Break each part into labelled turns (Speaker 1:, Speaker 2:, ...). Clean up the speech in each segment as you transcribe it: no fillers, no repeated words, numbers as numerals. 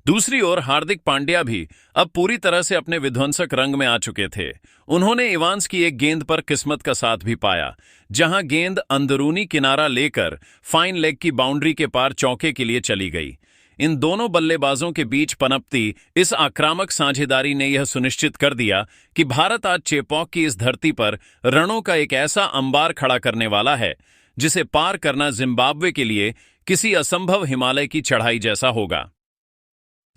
Speaker 1: दूसरी ओर हार्दिक पांड्या भी अब पूरी तरह से अपने विध्वंसक रंग में आ चुके थे। उन्होंने इवांस की एक गेंद पर किस्मत का साथ भी पाया, जहां गेंद अंदरूनी किनारा लेकर फाइन लेग की बाउंड्री के पार चौके के लिए चली गई। इन दोनों बल्लेबाजों के बीच पनपती इस आक्रामक साझेदारी ने यह सुनिश्चित कर दिया कि भारत आज चेपॉक की इस धरती पर रनों का एक ऐसा अंबार खड़ा करने वाला है जिसे पार करना जिम्बाब्वे के लिए किसी असंभव हिमालय की चढ़ाई जैसा होगा।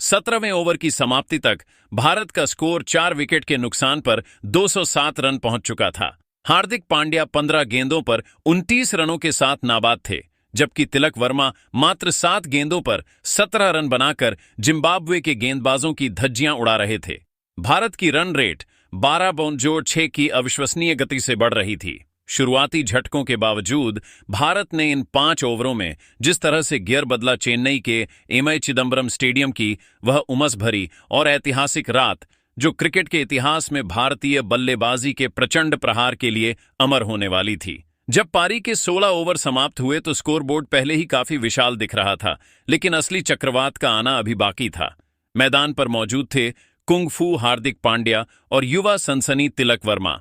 Speaker 1: 17वें ओवर की समाप्ति तक भारत का स्कोर 4 विकेट के नुकसान पर 207 रन पहुंच चुका था। हार्दिक पांड्या 15 गेंदों पर 29 रनों के साथ नाबाद थे, जबकि तिलक वर्मा मात्र 7 गेंदों पर 17 रन बनाकर जिम्बाब्वे के गेंदबाजों की धज्जियां उड़ा रहे थे। भारत की रन रेट 12/6 की अविश्वसनीय गति से बढ़ रही थी। शुरुआती झटकों के बावजूद भारत ने इन 5 ओवरों में जिस तरह से गियर बदला चेन्नई के एमआई चिदंबरम स्टेडियम की वह उमस भरी और ऐतिहासिक रात, जो क्रिकेट के इतिहास में भारतीय बल्लेबाजी के प्रचंड प्रहार के लिए अमर होने वाली थी। जब पारी के 16 ओवर समाप्त हुए तो स्कोरबोर्ड पहले ही काफी विशाल दिख रहा था, लेकिन असली चक्रवात का आना अभी बाकी था। मैदान पर मौजूद थे कुंग-फू हार्दिक पांड्या और युवा सनसनी तिलक वर्मा।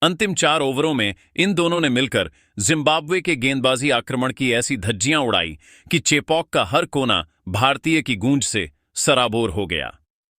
Speaker 1: अंतिम 4 ओवरों में इन दोनों ने मिलकर जिम्बाब्वे के गेंदबाजी आक्रमण की ऐसी धज्जियां उड़ाई कि चेपॉक का हर कोना भारतीय की गूंज से सराबोर हो गया।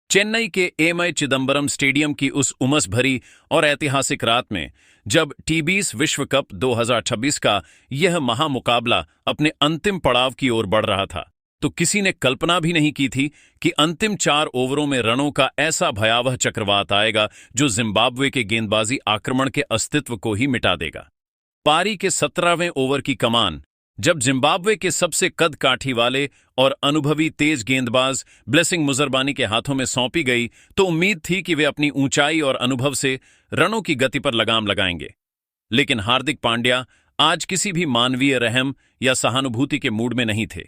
Speaker 1: चेन्नई के एमआई चिदंबरम स्टेडियम की उस उमस भरी और ऐतिहासिक रात में जब टी20 विश्व कप 2026 का यह महामुकाबला अपने अंतिम पड़ाव की ओर बढ़ रहा था, तो किसी ने कल्पना भी नहीं की थी कि अंतिम 4 ओवरों में रनों का ऐसा भयावह चक्रवात आएगा जो जिम्बाब्वे के गेंदबाजी आक्रमण के अस्तित्व को ही मिटा देगा। पारी के 17वें ओवर की कमान जब जिम्बाब्वे के सबसे कद काठी वाले और अनुभवी तेज गेंदबाज ब्लेसिंग मुजरबानी के हाथों में सौंपी गई, तो उम्मीद थी कि वे अपनी ऊंचाई और अनुभव से रनों की गति पर लगाम लगाएंगे। लेकिन हार्दिक पांड्या आज किसी भी मानवीय रहम या सहानुभूति के मूड में नहीं थे।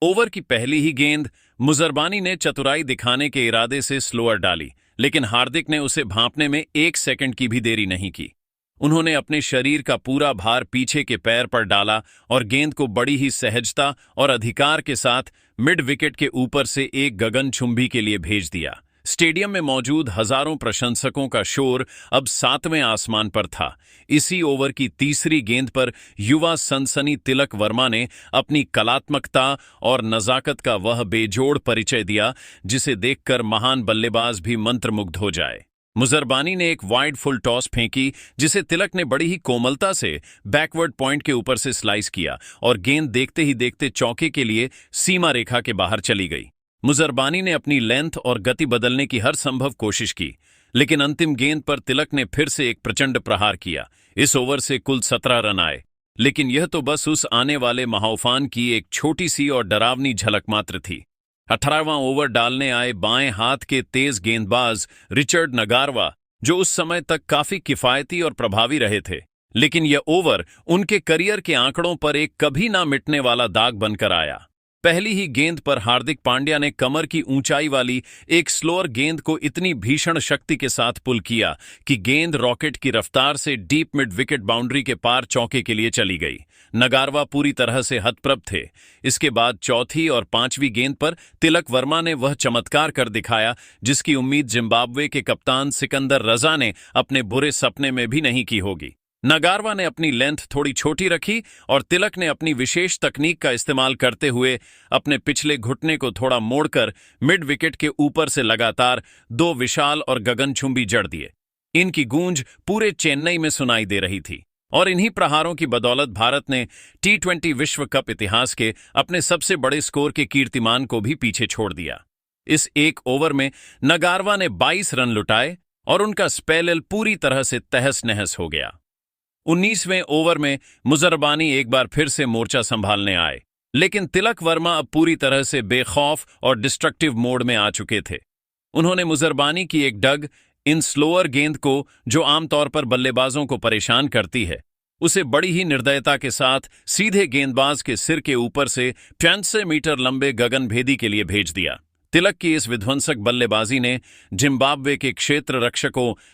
Speaker 1: ओवर की पहली ही गेंद मुजरबानी ने चतुराई दिखाने के इरादे से स्लोअर डाली, लेकिन हार्दिक ने उसे भांपने में 1 सेकंड की भी देरी नहीं की। उन्होंने अपने शरीर का पूरा भार पीछे के पैर पर डाला और गेंद को बड़ी ही सहजता और अधिकार के साथ मिड विकेट के ऊपर से एक गगनचुंबी के लिए भेज दिया। स्टेडियम में मौजूद हजारों प्रशंसकों का शोर अब 7वें आसमान पर था। इसी ओवर की तीसरी गेंद पर युवा सनसनी तिलक वर्मा ने अपनी कलात्मकता और नजाकत का वह बेजोड़ परिचय दिया जिसे देखकर महान बल्लेबाज भी मंत्रमुग्ध हो जाए। मुजरबानी ने एक वाइड फुल टॉस फेंकी जिसे तिलक ने बड़ी ही कोमलता से बैकवर्ड पॉइंट के ऊपर से स्लाइस किया और गेंद देखते ही देखते चौके के लिए सीमा रेखा के बाहर चली गई। मुजरबानी ने अपनी लेंथ और गति बदलने की हर संभव कोशिश की, लेकिन अंतिम गेंद पर तिलक ने फिर से एक प्रचंड प्रहार किया। इस ओवर से कुल 17 रन आए, लेकिन यह तो बस उस आने वाले महाउफान की एक छोटी सी और डरावनी झलक मात्र थी। 18वां ओवर डालने आए बाएं हाथ के तेज गेंदबाज रिचर्ड नगारवा, जो उस समय तक काफी किफायती और प्रभावी रहे थे, लेकिन यह ओवर उनके करियर के आंकड़ों पर एक कभी ना मिटने वाला दाग बनकर आया। पहली ही गेंद पर हार्दिक पांड्या ने कमर की ऊंचाई वाली एक स्लोअर गेंद को इतनी भीषण शक्ति के साथ पुल किया कि गेंद रॉकेट की रफ्तार से डीप मिड विकेट बाउंड्री के पार चौके के लिए चली गई। नगारवा पूरी तरह से हतप्रभ थे। इसके बाद चौथी और 5वीं गेंद पर तिलक वर्मा ने वह चमत्कार कर दिखाया जिसकी उम्मीद जिम्बाब्वे के कप्तान सिकंदर रजा ने अपने बुरे सपने में भी नहीं की होगी। नगारवा ने अपनी लेंथ थोड़ी छोटी रखी और तिलक ने अपनी विशेष तकनीक का इस्तेमाल करते हुए अपने पिछले घुटने को थोड़ा मोड़कर मिड विकेट के ऊपर से लगातार 2 विशाल और गगनचुंबी जड़ दिए। इनकी गूंज पूरे चेन्नई में सुनाई दे रही थी और इन्हीं प्रहारों की बदौलत भारत ने टी20 विश्व कप इतिहास के अपने सबसे बड़े स्कोर के कीर्तिमान को भी पीछे छोड़ दिया। इस एक ओवर में नगारवा ने 22 रन लुटाए और उनका स्पेल पूरी तरह से तहस नहस हो गया। 19वें ओवर में मुजरबानी एक बार फिर से मोर्चा संभालने आए, लेकिन तिलक वर्मा अब पूरी तरह से बेखौफ और डिस्ट्रक्टिव मोड में आ चुके थे। उन्होंने मुजरबानी की एक डग इन स्लोअर गेंद को, जो आमतौर पर बल्लेबाजों को परेशान करती है, उसे बड़ी ही निर्दयता के साथ सीधे गेंदबाज के सिर के ऊपर से 500 मीटर लंबे गगनभेदी के लिए भेज दिया। तिलक की इस विध्वंसक बल्लेबाजी ने जिम्बाब्वे के क्षेत्र रक्षकों